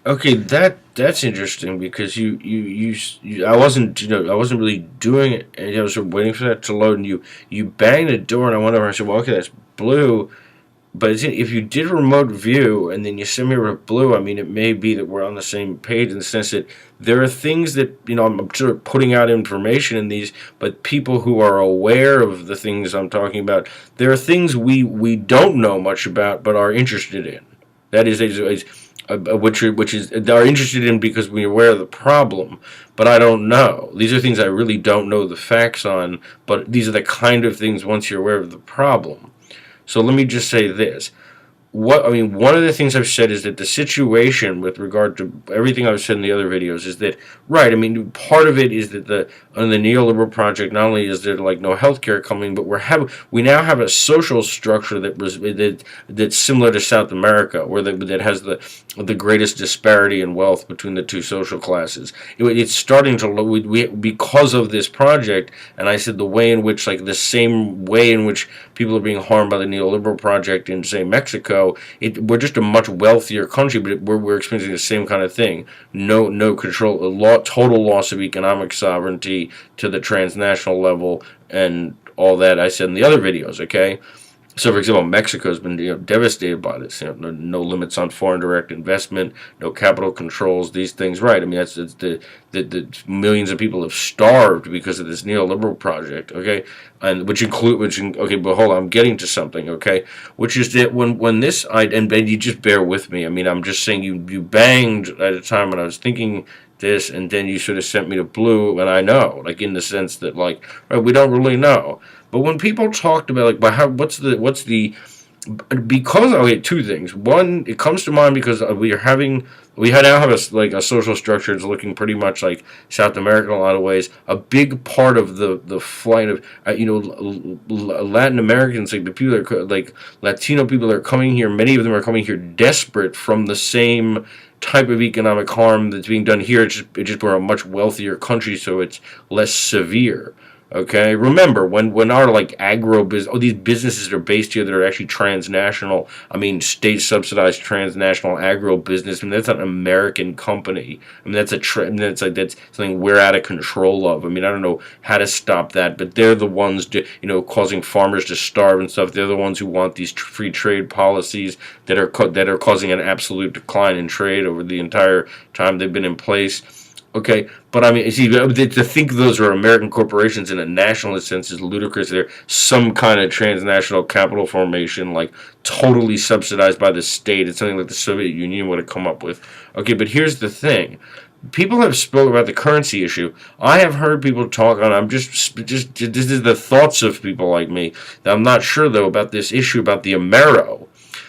Okay, that's interesting because I wasn't I wasn't really doing it, and I was sort of waiting for that to load, and you banged the door, and I went over and I said, well, okay, that's blue. But if you did remote view and then you send me a blue, I mean, it may be that we're on the same page in the sense that there are things that, I'm sort of putting out information in these, but people who are aware of the things I'm talking about, there are things we don't know much about but are interested in. That is which is are interested in because we're aware of the problem, but I don't know. These are things I really don't know the facts on, but these are the kind of things once you're aware of the problem. So let me just say this: one of the things I've said is that the situation with regard to everything I've said in the other videos is that, right. I mean, part of it is that on the neoliberal project, not only is there like no healthcare coming, but we now have a social structure that's similar to South America, where that has the greatest disparity in wealth between the two social classes. It's starting to because of this project, and I said the way in which, like, the same way in which people are being harmed by the neoliberal project in, say, Mexico. We're just a much wealthier country, but we're experiencing the same kind of thing. No control, total loss of economic sovereignty to the transnational level, and all that I said in the other videos. Okay, so, for example, Mexico's been devastated by this. No limits on foreign direct investment, no capital controls. These things, right? I mean, that's the millions of people have starved because of this neoliberal project. Okay, and okay, but hold on, I'm getting to something. Okay, which is that when this and you just bear with me. I mean, I'm just saying you banged at a time when I was thinking this, and then you sort of sent me to blue, and I know, like, in the sense that, like, right, we don't really know. But when people talked about, like, but how what's the because, okay, two things. One, it comes to mind because we now have a social structure that's looking pretty much like South America in a lot of ways. A big part of the flight of Latin Americans, like the people that are like Latino people that are coming here. Many of them are coming here desperate from the same type of economic harm that's being done here. It's just we're a much wealthier country, so it's less severe. Okay, remember when our, like, agro business, these businesses are based here that are actually transnational. I mean, state subsidized transnational agro business. I mean, that's an American company. I mean, that's something we're out of control of. I mean, I don't know how to stop that, but they're the ones causing farmers to starve and stuff. They're the ones who want these free trade policies that are causing an absolute decline in trade over the entire time they've been in place. Okay, but I mean, see, to think those are American corporations in a nationalist sense is ludicrous. They're some kind of transnational capital formation, like, totally subsidized by the state. It's something like the Soviet Union would have come up with. Okay, but here's the thing: people have spoken about the currency issue. I have heard people talk on. I'm just this is the thoughts of people like me. I'm not sure though about this issue about the Amero.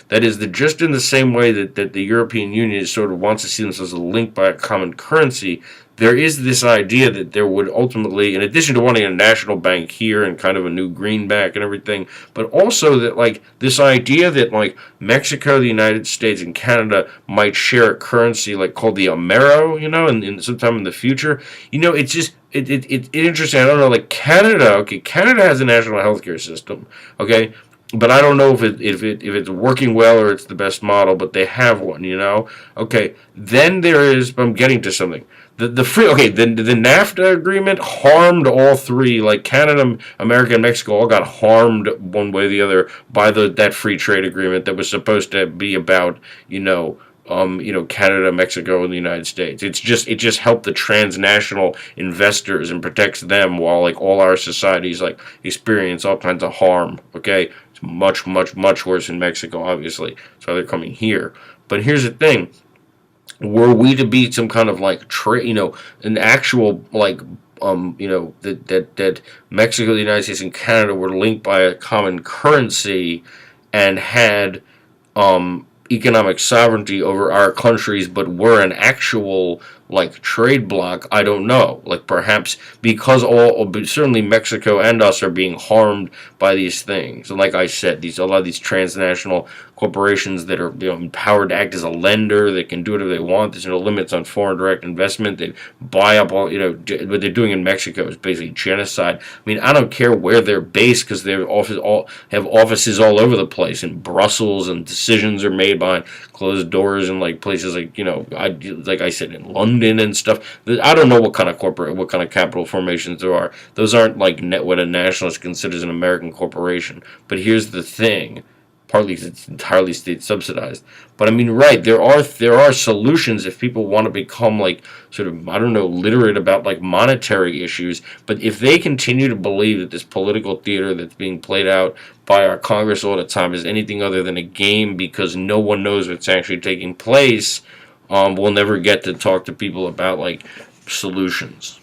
That is, that just in the same way that the European Union sort of wants to see themselves linked by a common currency, there is this idea that there would ultimately, in addition to wanting a national bank here and kind of a new greenback and everything, but also that, like, this idea that, like, Mexico, the United States, and Canada might share a currency, like, called the Amero, in sometime in the future. It's just it's interesting. I don't know, like, Canada. Okay, Canada has a national healthcare system. Okay, but I don't know if it's working well or it's the best model. But they have one, Okay, then there is. I'm getting to something. The free the NAFTA agreement harmed all three. Like, Canada, America, and Mexico all got harmed one way or the other by that free trade agreement that was supposed to be about Canada, Mexico, and the United States. It just helped the transnational investors and protects them while, like, all our societies, like, experience all kinds of harm. Okay, it's much, much, much worse in Mexico, obviously. So they're coming here. But here's the thing: were we to be some kind of, like, trade, an actual, like, that Mexico, the United States, and Canada were linked by a common currency and had economic sovereignty over our countries, but were an actual, like trade bloc, I don't know. Like perhaps because but certainly Mexico and us are being harmed by these things. And like I said, a lot of these transnational corporations that are empowered to act as a lender, they can do whatever they want. There's no limits on foreign direct investment. They buy up all, what they're doing in Mexico is basically genocide. I mean, I don't care where they're based because they have offices all over the place in Brussels, and decisions are made behind closed doors in like places like like I said, in London and stuff. I don't know what kind of capital formations there are. Those aren't like what a nationalist considers an American corporation. But here's the thing. Partly because it's entirely state subsidized, but I mean, right, there are solutions if people want to become like sort of, I don't know, literate about like monetary issues. But if they continue to believe that this political theater that's being played out by our Congress all the time is anything other than a game because no one knows what's actually taking place, we'll never get to talk to people about like solutions.